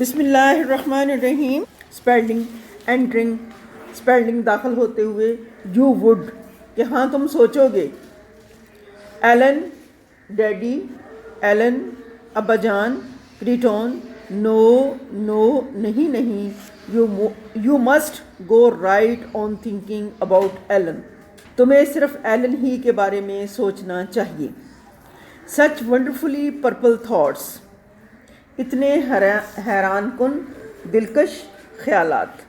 بسم اللہ الرحمن الرحیم. اسپیلنگ انٹرنگ، اسپیلنگ داخل ہوتے ہوئے یو وڈ کہ ہاں تم سوچو گے. ایلن ڈیڈی، ایلن ابا جان. کریٹون نو نو نہیں نہیں. You must go right on thinking about Ellen. تمہیں صرف ایلن ہی کے بارے میں سوچنا چاہیے. سچ ونڈرفلی پرپل تھاٹس، اتنے حیران کن دلکش خیالات.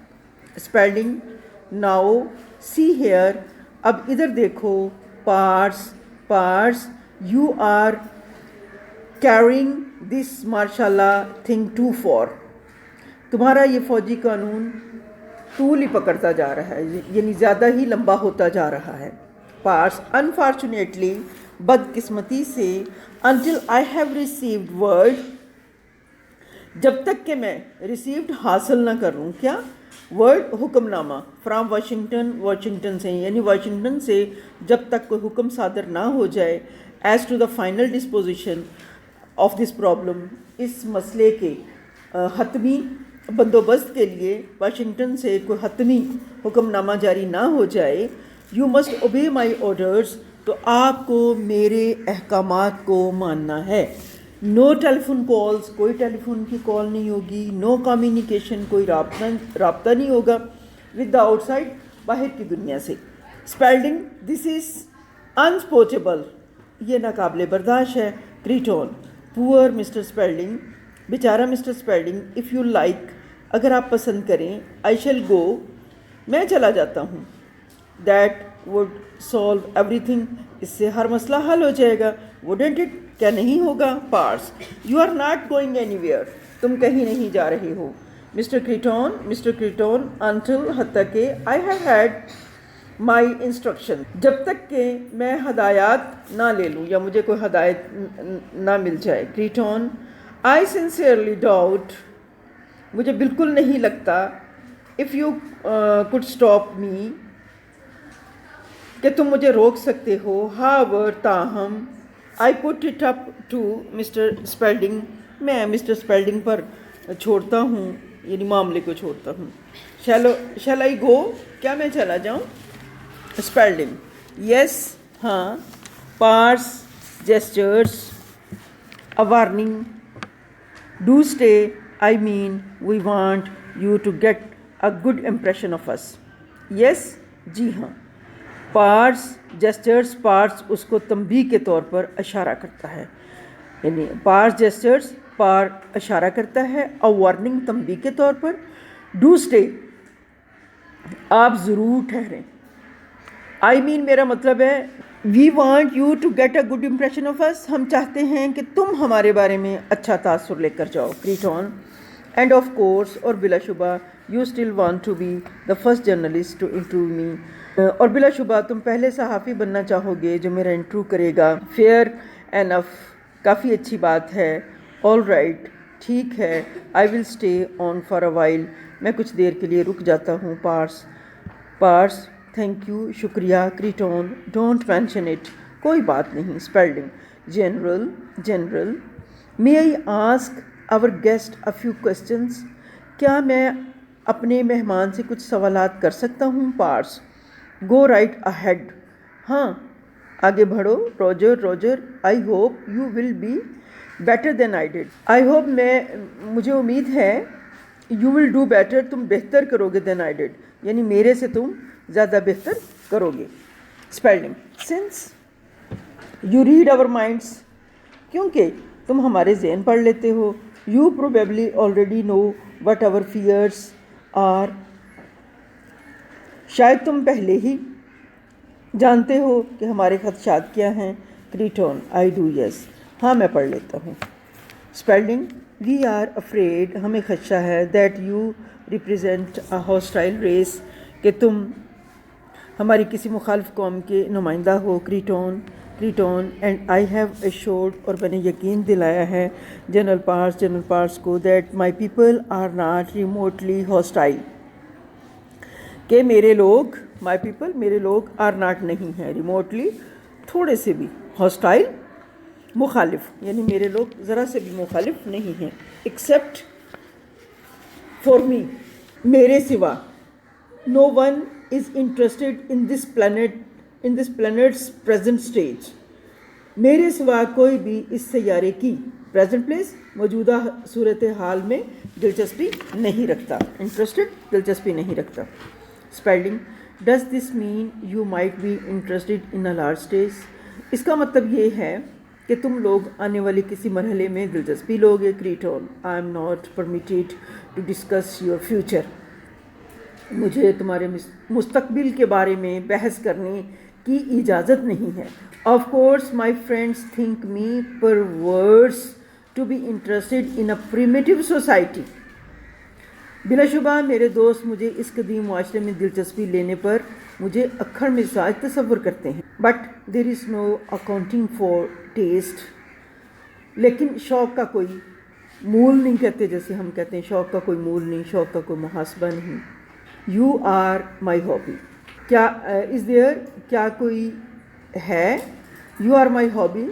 اسپیلنگ ناؤ سی ہیئر، اب ادھر دیکھو. پارس پارس یو آر کیرنگ دس ماشاء اللہ تھنگ ٹو فار. تمہارا یہ فوجی قانون طول ہی پکڑتا جا رہا ہے، یعنی زیادہ ہی لمبا ہوتا جا رہا ہے. پارس انفارچونیٹلی، بدقسمتی سے. Until I have received word, جب تک کہ میں ریسیوڈ حاصل نہ کروں. کیا ورڈ؟ حکم نامہ. فرام واشنگٹن، واشنگٹن سے یعنی واشنگٹن سے جب تک کوئی حکم صادر نہ ہو جائے. As to the final disposition of this problem, اس مسئلے کے حتمی بندوبست کے لیے واشنگٹن سے کوئی حتمی حکم نامہ جاری نہ ہو جائے. You must obey my orders, تو آپ کو میرے احکامات کو ماننا ہے. نو ٹیلیفون کالز، کوئی ٹیلی فون کی کال نہیں ہوگی. نو کمیونیکیشن، کوئی رابطہ نہیں ہوگا ود دا آؤٹ سائڈ، باہر کی دنیا سے. اسپیلنگ دس از انسپوچیبل، یہ ناقابل برداشت ہے. کریٹون پور مسٹر اسپیلنگ، بیچارہ mister Spelling. If you like, اگر آپ پسند کریں. آئی شیل گو، میں چلا جاتا ہوں. دیٹ وڈ سالو ایوری تھنگ، اس سے ہر مسئلہ حل ہو جائے گا. وڈنٹ اٹ، کیا نہیں ہوگا. Paris you are not going anywhere ویئر، تم کہیں نہیں جا رہے ہو. مسٹر کریٹون انٹل، حتیٰ کہ. I have had my instruction, جب تک کہ میں ہدایات نہ لے لوں یا مجھے کوئی ہدایت نہ مل جائے. کریٹون آئی سنسیئرلی ڈاؤٹ، مجھے بالکل نہیں لگتا. If you could stop me, کہ تم مجھے روک سکتے ہو. ہاور، تاہم. I put it up to mister Spalding, میں مسٹر اسپیلڈنگ پر چھوڑتا ہوں، یعنی معاملے کو چھوڑتا ہوں. شیل آئی گو، کیا میں چلا جاؤں. اسپیلڈنگ یس، ہاں. Paris gestures a warning. Do stay, I mean we want you to get a good impression of us. Yes, جی ہاں. پارس جیسچرس، پارس اس کو تنبیہ کے طور پر اشارہ کرتا ہے، یعنی پارس جیسچرس پار اشارہ کرتا ہے. اور وارننگ تنبیہ کے طور پر. ڈو اسٹے، آپ ضرور ٹھہریں. آئی مین میرا مطلب ہے. We want you to get a good impression of us, ہم چاہتے ہیں کہ تم ہمارے بارے میں اچھا تاثر لے کر جاؤ. کریٹون اینڈ آف کورس، اور بلا شبہ. You still want to be the first journalist to interview me, اور بلا شبہ تم پہلے صحافی بننا چاہو گے جو میرا انٹرویو کرے گا. فیئر اینف، کافی اچھی بات ہے. آل رائٹ، ٹھیک ہے. I will stay on for a while, میں کچھ دیر کے لیے رک جاتا ہوں. پارس تھینک یو، شکریہ. کریٹون ڈونٹ مینشن اٹ، کوئی بات نہیں. Spelling general may I ask our guest a few questions, کیا میں اپنے مہمان سے کچھ سوالات کر سکتا ہوں. پارس گو رائٹ اہیڈ، ہاں آگے بڑھو. Roger I hope you will be better than I did. I hope, مجھے امید ہے. یو ول ڈو بیٹر، تم بہتر کرو گے. دین آئی ڈیڈ، یعنی میرے سے تم زیادہ بہتر کرو گے. Spalding since you read our minds, کیونکہ تم ہمارے ذہن پڑھ لیتے ہو. You probably already know what our fears are, شاید تم پہلے ہی جانتے ہو کہ ہمارے خدشات کیا ہیں. کریٹون آئی ڈو، یس، ہاں میں پڑھ لیتا ہوں. اسپیلنگ وی آر افریڈ، ہمیں خدشہ ہے. That you represent a hostile race, کہ تم ہماری کسی مخالف قوم کے نمائندہ ہو. Creighton and I have assured, اور میں نے یقین دلایا ہے جنرل پارس کو. That my people are not remotely hostile, کہ میرے لوگ، مائی پیپل میرے لوگ، آر ناٹ نہیں ہیں، ریموٹلی تھوڑے سے بھی، ہاسٹائل مخالف، یعنی میرے لوگ ذرا سے بھی مخالف نہیں ہیں. ایکسیپٹ for me, میرے سوا. No one is interested in this planet's present stage. میرے سوا کوئی بھی اس سیارے کی پریزنٹ پلیس موجودہ صورت حال میں دلچسپی نہیں رکھتا. انٹرسٹڈ دلچسپی نہیں رکھتا. Spalding. Does this mean you might be interested in a large stage. اس کا مطلب یہ ہے کہ تم لوگ آنے والے کسی مرحلے میں دلچسپی لوگے. Creighton. I am not permitted to discuss your future. مجھے تمہارے مستقبل کے بارے میں بحث کرنے کی اجازت نہیں ہے. Of course my friends think me perverse to be interested in a primitive society. بلا شبہ میرے دوست مجھے اس قدیم معاشرے میں دلچسپی لینے پر مجھے اکھڑ مزاج تصور کرتے ہیں. But there is no accounting for taste. لیکن شوق کا کوئی مول نہیں کہتے، جیسے ہم کہتے ہیں شوق کا کوئی مول نہیں، شوق کا کوئی محاسبہ نہیں. You are my hobby. کیا از دیئر، کیا کوئی ہے. You are my hobby.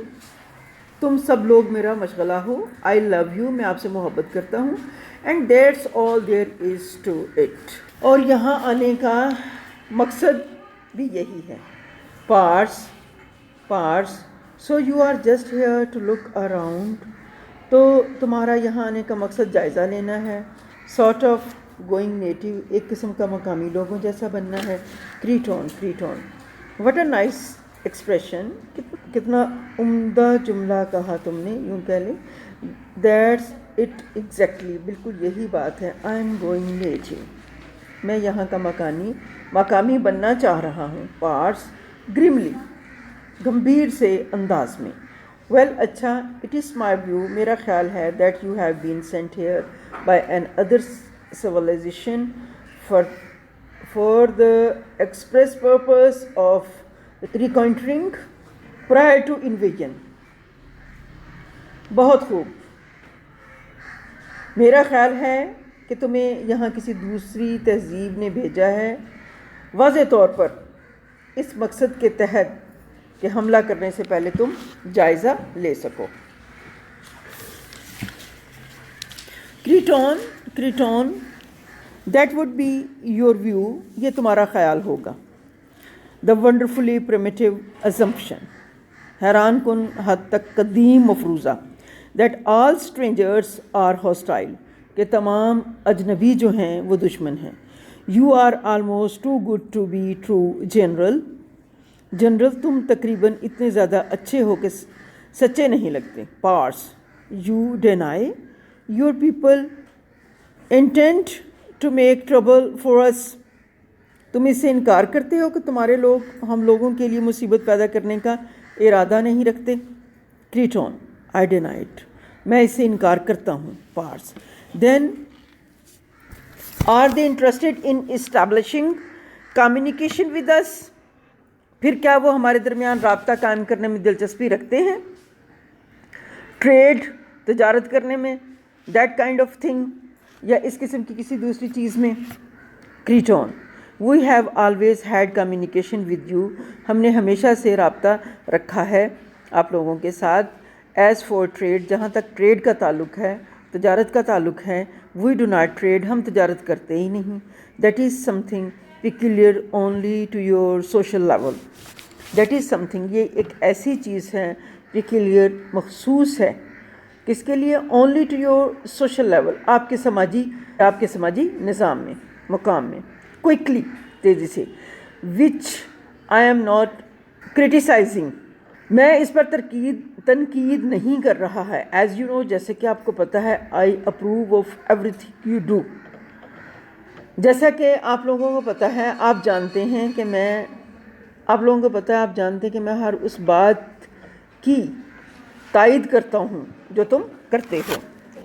تم سب لوگ میرا مشغلہ ہو. آئی لو یو. میں آپ سے محبت کرتا ہوں. And that's all there is to it. اور یہاں آنے کا مقصد بھی یہی ہے. Paris. So you are just here to look around. تو تمہارا یہاں آنے کا مقصد جائزہ لینا ہے. Sort of going native. ایک قسم کا مقامی لوگوں جیسا بننا ہے. Creighton. What a nice expression. کتنا عمدہ جملہ کہا تم نے. یوں کہہ لیں دیٹس اٹ ایگزیکٹلی. بالکل یہی بات ہے. I am going native. میں یہاں کا مقامی بننا چاہ رہا ہوں. پارس. گریملی. گمبھیر سے انداز میں. ویل اچھا. It is my view. میرا خیال ہے that you have been sent here by another civilization for the express purpose of reconquering prior to invasion. بہت خوب. میرا خیال ہے کہ تمہیں یہاں کسی دوسری تہذیب نے بھیجا ہے واضح طور پر اس مقصد کے تحت کہ حملہ کرنے سے پہلے تم جائزہ لے سکو. Creighton. That would be your view. یہ تمہارا خیال ہوگا. The wonderfully primitive assumption. حیران کن حد تک قدیم مفروضہ. That all strangers are hostile. کہ تمام اجنبی جو ہیں وہ دشمن ہیں. You are almost too good to be true. جنرل تم تقریباً اتنے زیادہ اچھے ہو کہ سچے نہیں لگتے. Paris. You deny. Your people intend to make trouble for us. تم اس سے انکار کرتے ہو کہ تمہارے لوگ ہم لوگوں کے لیے مصیبت پیدا کرنے کا ارادہ نہیں رکھتے. کریٹون. I deny it. میں اس سے انکار کرتا ہوں. Paris. Then are they interested in establishing communication with us. پھر کیا وہ ہمارے درمیان رابطہ قائم کرنے میں دلچسپی رکھتے ہیں. ٹریڈ. تجارت کرنے میں. That kind of thing. یا اس قسم کی کسی دوسری چیز میں. Creighton. We have always had communication with you. ہم نے ہمیشہ سے رابطہ رکھا ہے آپ لوگوں کے ساتھ. As for trade. جہاں تک ٹریڈ کا تعلق ہے، تجارت کا تعلق ہے. We do not trade. ہم تجارت کرتے ہی نہیں. That is something peculiar only to your social level. That is something. یہ ایک ایسی چیز ہے پیکیولر، مخصوص ہے. کس کے لیے؟ Only to your social level. آپ کے سماجی نظام میں، مقام میں. کوئکلی. تیزی سے. Which I am not criticising. میں اس پر تنقید نہیں کر رہا ہے. As you know. جیسے کہ آپ کو پتہ ہے. I approve of everything you do. جیسا کہ آپ لوگوں کو پتہ ہے، آپ جانتے ہیں کہ میں ہر اس بات کی تائید کرتا ہوں جو تم کرتے ہو.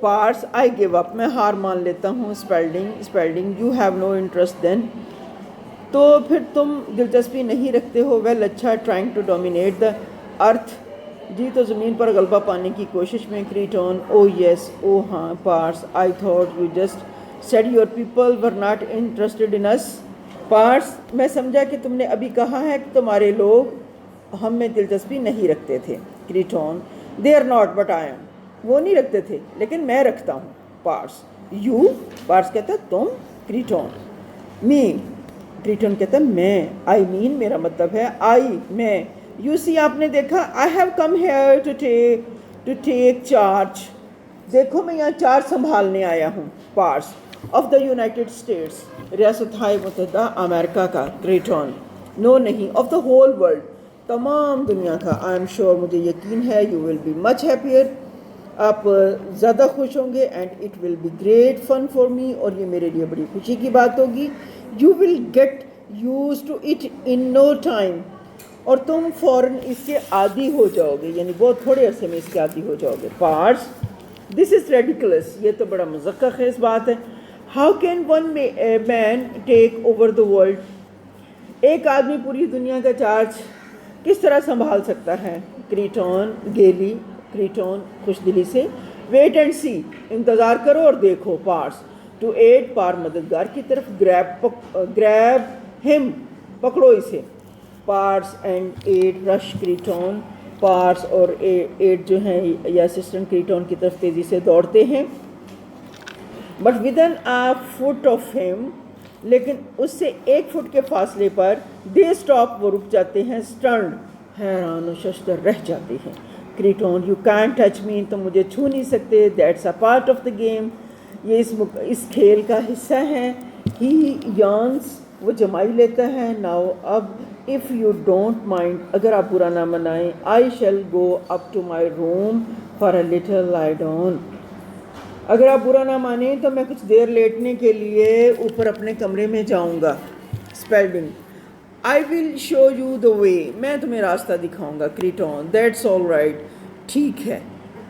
پارس. آئی گیو اپ. میں ہار مان لیتا ہوں. Spalding. You have no interest then. تو پھر تم دلچسپی نہیں رکھتے ہو. ویل اچھا. Trying to dominate the earth. جی تو زمین پر غلبہ پانے کی کوشش میں. کریٹون. او یس. او ہاں. Paris. I thought you just said your people were not interested in us. Paris. میں سمجھا کہ تم نے ابھی کہا ہے کہ تمہارے لوگ ہم میں دلچسپی نہیں رکھتے تھے. کریٹون. they are not but I am. وہ نہیں رکھتے تھے لیکن میں رکھتا ہوں. پارس. یو پارس کہتا ہے تم, کریٹون می کریٹون کہتا ہے میں, آئی مین میرا مطلب ہے آئی میں. یو سی آپ نے دیکھا, I have come here to take charge, دیکھو میں یہاں چارج سنبھالنے آیا ہوں. Paris of the United States, ریاستہائے متحدہ امریکہ کا. کریٹون نو نہیں, آف دا ہول ورلڈ, تمام دنیا کا. آئی ایم شیور مجھے یقین ہے, you will be much happier, آپ زیادہ خوش ہوں گے. And it will be great fun for me, اور یہ میرے لیے بڑی خوشی کی بات ہوگی. You will get used to it in no time, اور تم فوراً اس کے عادی ہو جاؤ گے, یعنی بہت تھوڑے عرصے میں اس کے عادی ہو جاؤ گے. پارس دس از ریڈیکولس, یہ تو بڑا مذکر خیز بات ہے. How can one man take over the world, ایک آدمی پوری دنیا کا چارج کس طرح سنبھال سکتا ہے. کریٹون گیلی, کریٹون خوش دلی سے. ویٹ اینڈ سی, انتظار کرو اور دیکھو. پارس ٹو ایڈ, پار مددگار کی طرف. گریب ہم, پکڑو اسے. پارس اینڈ ایڈ رش کریٹون, پارس اور ایڈ جو ہیں یا اسسٹنٹ کریٹون کی طرف تیزی سے دوڑتے ہیں. But within a foot of him, لیکن اس سے 1 فٹ کے فاصلے پر. دے اسٹاپ, وہ رک جاتے ہیں. اسٹنڈ, حیران و ششدر رہ جاتے ہیں. کریٹون یو کینٹ ٹچ می, تم مجھے چھو نہیں سکتے. That's a part of the game, یہ اس کھیل کا حصہ ہے. ہی یانس, وہ جمائی لیتا ہے. ناؤ اب, اف یو ڈونٹ مائنڈ, اگر آپ برا نہ منائیں. I shall go up to my room for a little lie down, اگر آپ برا نہ مانیں تو میں کچھ دیر لیٹنے کے لیے اوپر اپنے کمرے میں جاؤں گا. اسپیلڈنگ آئی ول شو یو دا وے, میں تمہیں راستہ دکھاؤں گا. کریٹون دیٹس آل رائٹ, ٹھیک ہے.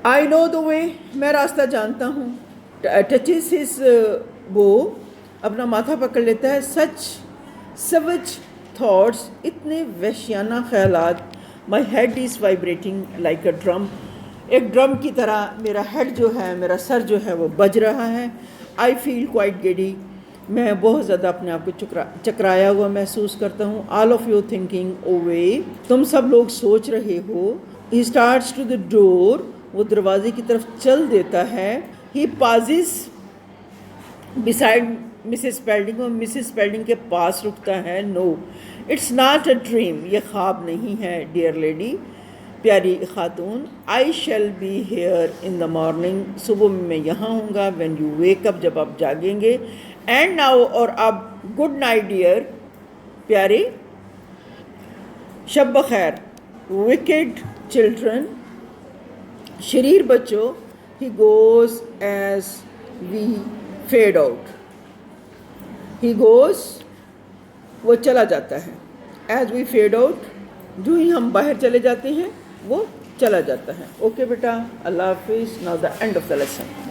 آئی نو دا وے, میں راستہ جانتا ہوں. ٹچز ہز بو, اپنا ماتھا پکڑ لیتا ہے. سوچ تھاٹس, اتنے وحشیانہ خیالات. My head is vibrating like a drum, ایک ڈرم کی طرح میرا ہیڈ جو ہے, میرا سر جو ہے وہ بج رہا ہے. آئی فیل کوائٹ گیڈی, میں بہت زیادہ اپنے آپ کو چکرایا ہوا محسوس کرتا ہوں. آل آف یو تھنکنگ اوے, تم سب لوگ سوچ رہے ہو. ہی اسٹارٹس ٹو دا ڈور, وہ دروازے کی طرف چل دیتا ہے. He passes beside Mrs Spalding, اور مسز اسپیلڈنگ کے پاس رکتا ہے. No it's not a dream, یہ خواب نہیں ہے. ڈیئر لیڈی, پیاری خاتون. I shall be here in the morning, صبح میں یہاں ہوں گا. وین یو ویک اپ, جب آپ جاگیں گے. اینڈ ناؤ, اور اب گڈ نائٹ ڈیئر, پیارے شب بخیر. وکڈ چلڈرن, شریر بچوں. He goes as we fade out, he goes, وہ چلا جاتا ہے. ایز وی فیڈ آؤٹ, جو ہی ہم باہر چلے جاتے ہیں وہ چلا جاتا ہے. اوکے بیٹا, اللہ حافظ. Now the and of the lesson.